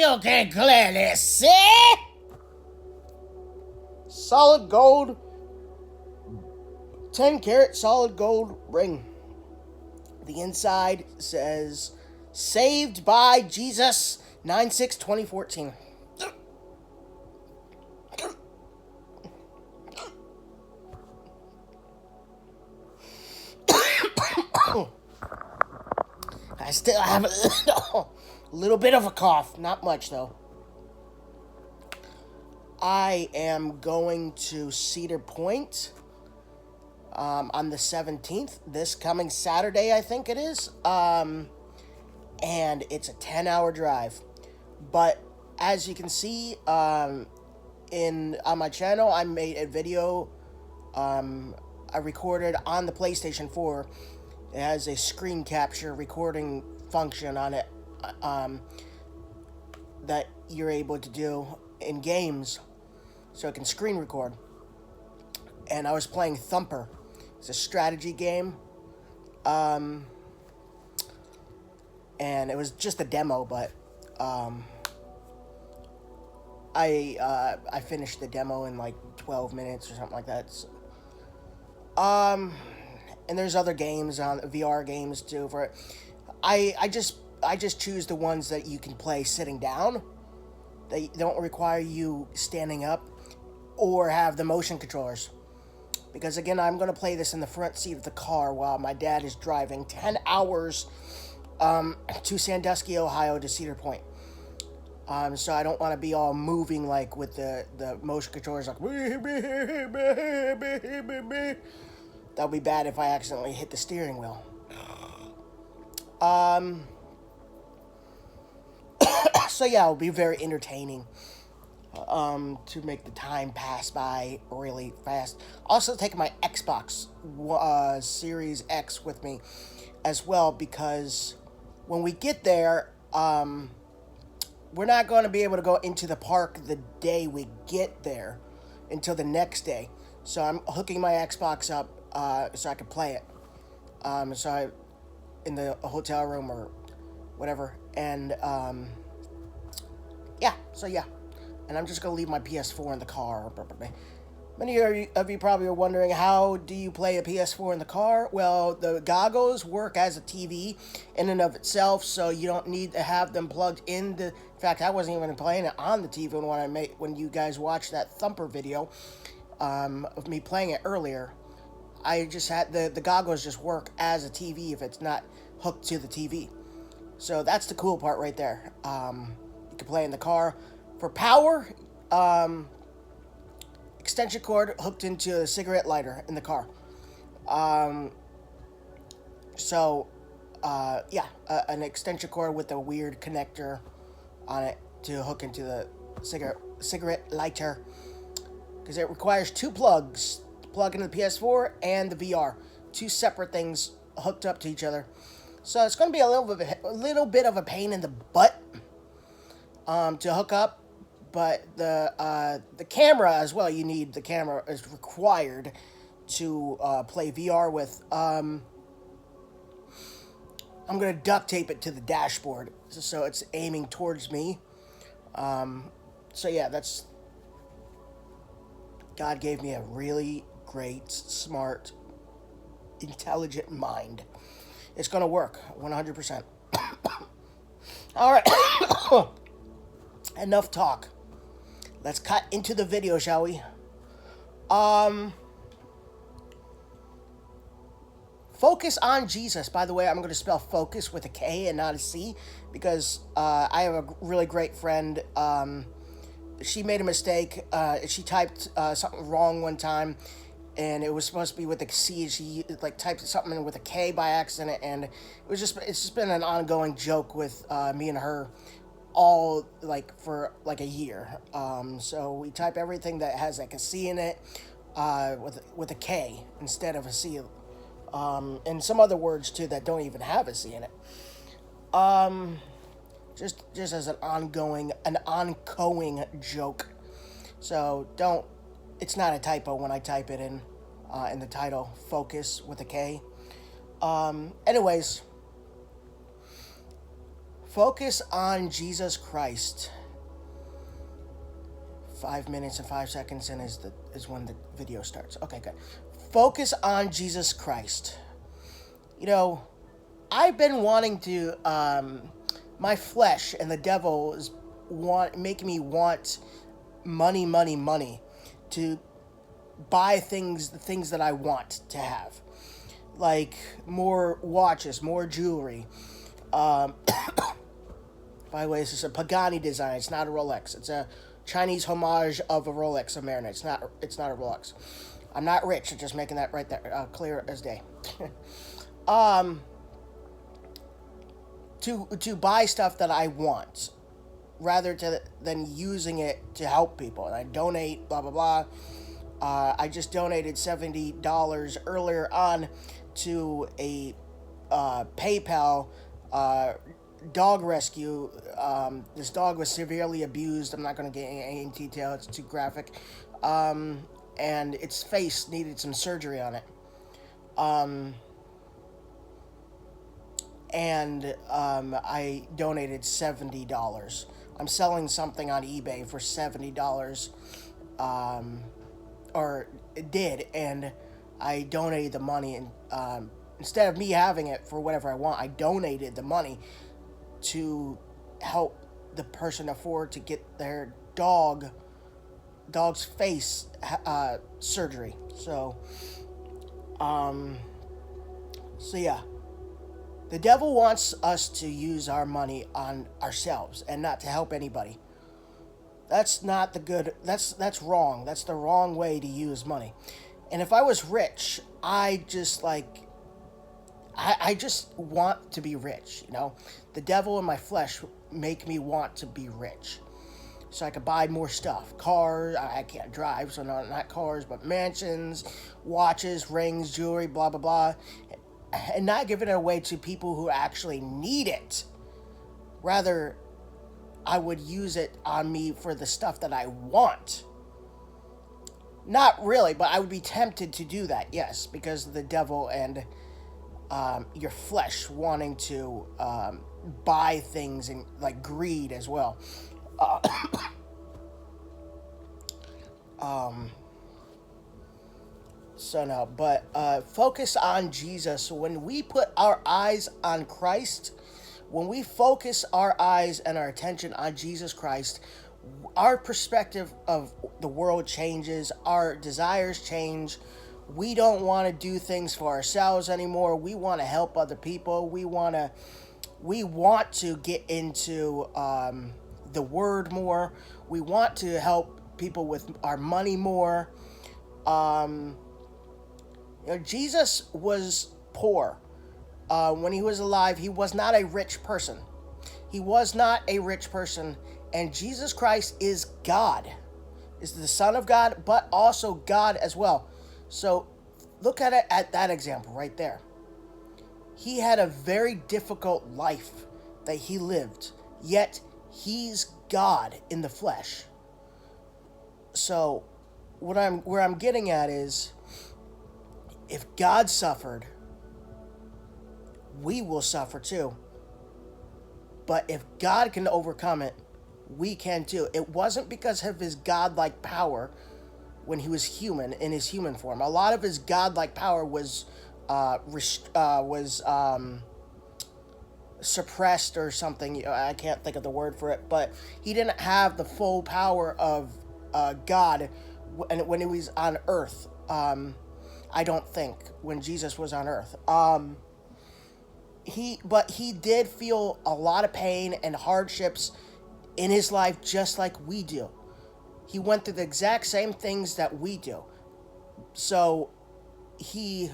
you can clearly see. Solid gold, 10-carat solid gold ring. The inside says, "Saved by Jesus, 9/6/2014." I still have a little bit of a cough. Not much, though. I am going to Cedar Point on the 17th, this coming Saturday, I think it is. And it's a 10-hour drive. But as you can see on my channel, I made a video I recorded on the PlayStation 4. It has a screen capture recording function on it that you're able to do in games, so it can screen record. And I was playing Thumper. It's a strategy game, and it was just a demo, but I finished the demo in like 12 minutes or something like that. So, and there's other games on VR games too for it. I just choose the ones that you can play sitting down. They don't require you standing up or have the motion controllers. Because again, I'm going to play this in the front seat of the car while my dad is driving 10 hours to Sandusky, Ohio to Cedar Point. So I don't want to be all moving like with the motion controllers like that would be bad if I accidentally hit the steering wheel. So yeah, it'll be very entertaining to make the time pass by really fast. Also taking my Xbox Series X with me as well, because when we get there, we're not going to be able to go into the park the day we get there until the next day. So I'm hooking my Xbox up so I can play it. In the hotel room or whatever. And yeah. And I'm just going to leave my PS4 in the car. Many of you probably are wondering, how do you play a PS4 in the car? Well, the goggles work as a TV in and of itself, so you don't need to have them plugged in. In fact, I wasn't even playing it on the TV when you guys watched that Thumper video of me playing it earlier. I just had the goggles just work as a TV if it's not hooked to the TV. So that's the cool part right there. You can play in the car. For power, extension cord hooked into a cigarette lighter in the car. An extension cord with a weird connector on it to hook into the cigarette lighter, because it requires two plugs to plug into the PS4 and the VR, two separate things hooked up to each other. So it's going to be a little bit of a pain in the butt to hook up. But the camera as well, you need the camera is required to play VR with. I'm going to duct tape it to the dashboard so it's aiming towards me. So yeah, God gave me a really great, smart, intelligent mind. It's going to work 100%. All right. Enough talk. Let's cut into the video, shall we? Focus on Jesus. By the way, I'm going to spell focus with a K and not a C, because I have a really great friend. She made a mistake. She typed something wrong one time, and it was supposed to be with a C. She typed something in with a K by accident, and it's just been an ongoing joke with me and her all for a year. So we type everything that has a C in it with a K instead of a C, and some other words too that don't even have a C in it. Just as an ongoing joke. So it's not a typo when I type it in the title, Focus with a K. Anyways, Focus on Jesus Christ. 5 minutes and 5 seconds in is when the video starts. Okay, good. Focus on Jesus Christ. You know, I've been wanting to, my flesh and the devil is making me want money, money, money to buy the things that I want to have. Like more watches, more jewelry. By the way, this is a Pagani design. It's not a Rolex. It's a Chinese homage of a Rolex of Mariner. It's not a Rolex. I'm not rich. I'm just making that right there clear as day. To buy stuff that I want, rather than using it to help people. And I donate, blah blah blah. I just donated $70 earlier on to a PayPal dog rescue. This dog was severely abused. I'm not going to get any detail. It's too graphic. And its face needed some surgery on it. I donated $70. I'm selling something on eBay for $70. Or it did, and I donated the money, and instead of me having it for whatever I want, I donated the money to help the person afford to get their dog's face surgery. So yeah, the devil wants us to use our money on ourselves and not to help anybody. That's not the good. That's wrong. That's the wrong way to use money. And if I was rich, I just want to be rich. You know, the devil in my flesh make me want to be rich, so I could buy more stuff. Cars. I can't drive, so not cars, but mansions, watches, rings, jewelry, blah blah blah, and not giving it away to people who actually need it. Rather, I would use it on me for the stuff that I want. Not really, but I would be tempted to do that, yes, because of the devil and your flesh wanting to buy things, and like greed as well. So no, but focus on Jesus. When we put our eyes on Christ, when we focus our eyes and our attention on Jesus Christ, our perspective of the world changes, our desires change. We don't want to do things for ourselves anymore. We want to help other people. We want to get into the Word more. We want to help people with our money more. Jesus was poor. When he was alive, he was not a rich person. He was not a rich person. And Jesus Christ is God. Is the Son of God, but also God as well. So look at it at that example right there. He had a very difficult life that he lived, yet he's God in the flesh. So where I'm getting at is, if God suffered, we will suffer too. But if God can overcome it, we can too. It wasn't because of his godlike power when he was human, in his human form. A lot of his godlike power was suppressed or something. I can't think of the word for it, but he didn't have the full power of God when he was on earth. I don't think when Jesus was on earth. But he did feel a lot of pain and hardships in his life, just like we do. He went through the exact same things that we do. So he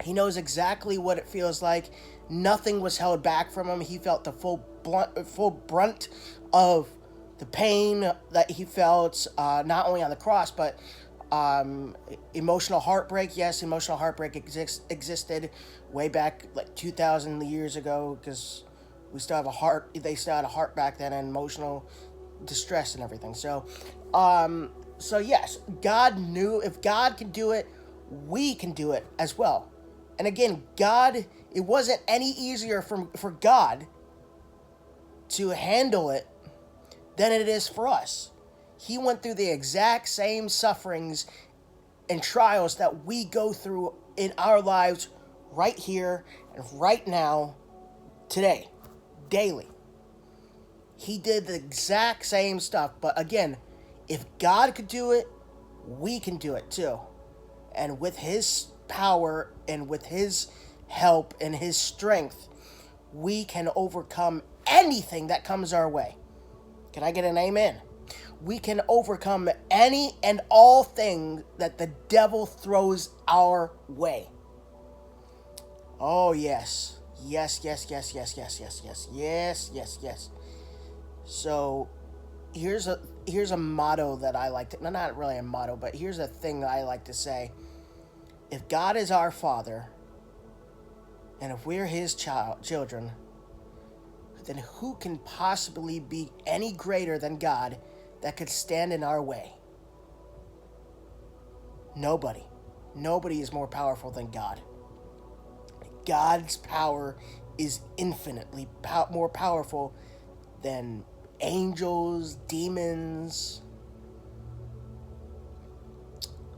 knows exactly what it feels like. Nothing was held back from him. He felt the full brunt of the pain that he felt, not only on the cross, but emotional heartbreak. Yes, emotional heartbreak existed way back like 2,000 years ago, because we still have a heart. They still had a heart back then, and emotional distress and everything. So yes, God knew if God can do it, we can do it as well. And again, God, it wasn't any easier for God to handle it than it is for us. He went through the exact same sufferings and trials that we go through in our lives right here and right now, today, daily. He did the exact same stuff. But again, if God could do it, we can do it too. And with his power and with his help and his strength, we can overcome anything that comes our way. Can I get an amen? We can overcome any and all things that the devil throws our way. Oh, yes. Yes, yes, yes, yes, yes, yes, yes, yes, yes, yes. So here's a motto that I like to, no, not really a motto, but here's a thing that I like to say. If God is our Father, and if we're his children, then who can possibly be any greater than God that could stand in our way? Nobody. Nobody is more powerful than God. God's power is infinitely more powerful than angels, demons.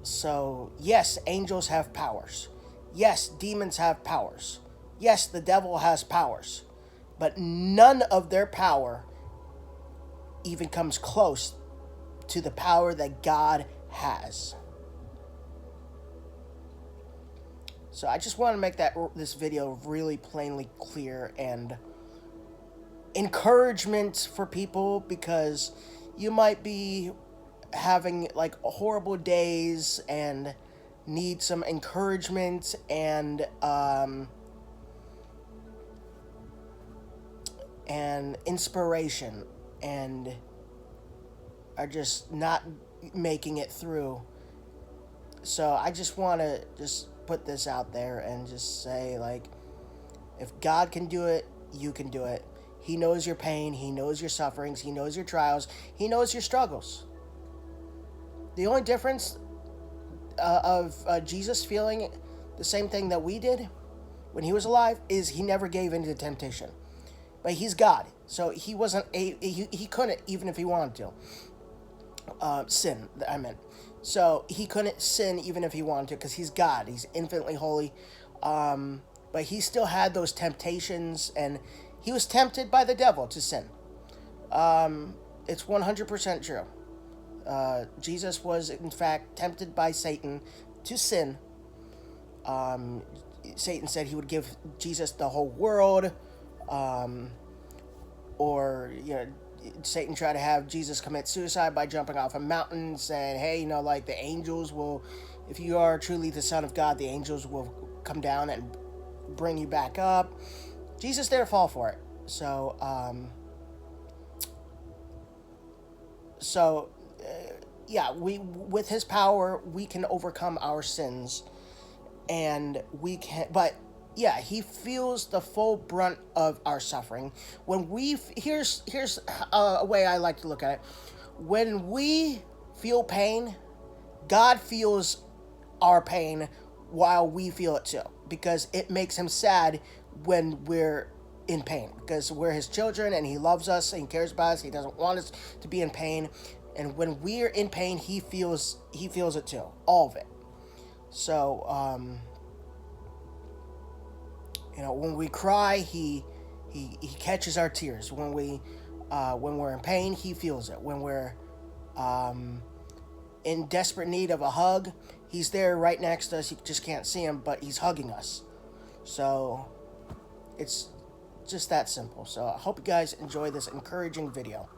So, yes, angels have powers. Yes, demons have powers. Yes, the devil has powers. But none of their power even comes close to the power that God has. So I just want to make this video really plainly clear and encouragement for people, because you might be having like horrible days and need some encouragement and inspiration, and are just not making it through. So I just want to just put this out there and just say, like, if God can do it, you can do it. He knows your pain. He knows your sufferings. He knows your trials. He knows your struggles. The only difference of Jesus feeling the same thing that we did when he was alive is he never gave in to temptation. But he's God, so he wasn't he couldn't, even if he wanted to, sin. I meant, so he couldn't sin even if he wanted to, because he's God. He's infinitely holy, but he still had those temptations, and he was tempted by the devil to sin. It's 100% true. Jesus was, in fact, tempted by Satan to sin. Satan said he would give Jesus the whole world, or, you know, Satan tried to have Jesus commit suicide by jumping off a mountain, saying, hey, you know, like, the angels will, if you are truly the Son of God, the angels will come down and bring you back up. Jesus didn't fall for it. So, yeah, with his power, we can overcome our sins, and we can, but yeah, he feels the full brunt of our suffering. When here's a way I like to look at it. When we feel pain, God feels our pain while we feel it too, because it makes him sad when we're in pain, because we're his children and he loves us and he cares about us. He doesn't want us to be in pain. And when we're in pain, he feels it too, all of it. So, you know, when we cry, he catches our tears. When we're in pain, he feels it. When we're in desperate need of a hug, he's there right next to us. You just can't see him, but he's hugging us. So it's just that simple. So I hope you guys enjoy this encouraging video.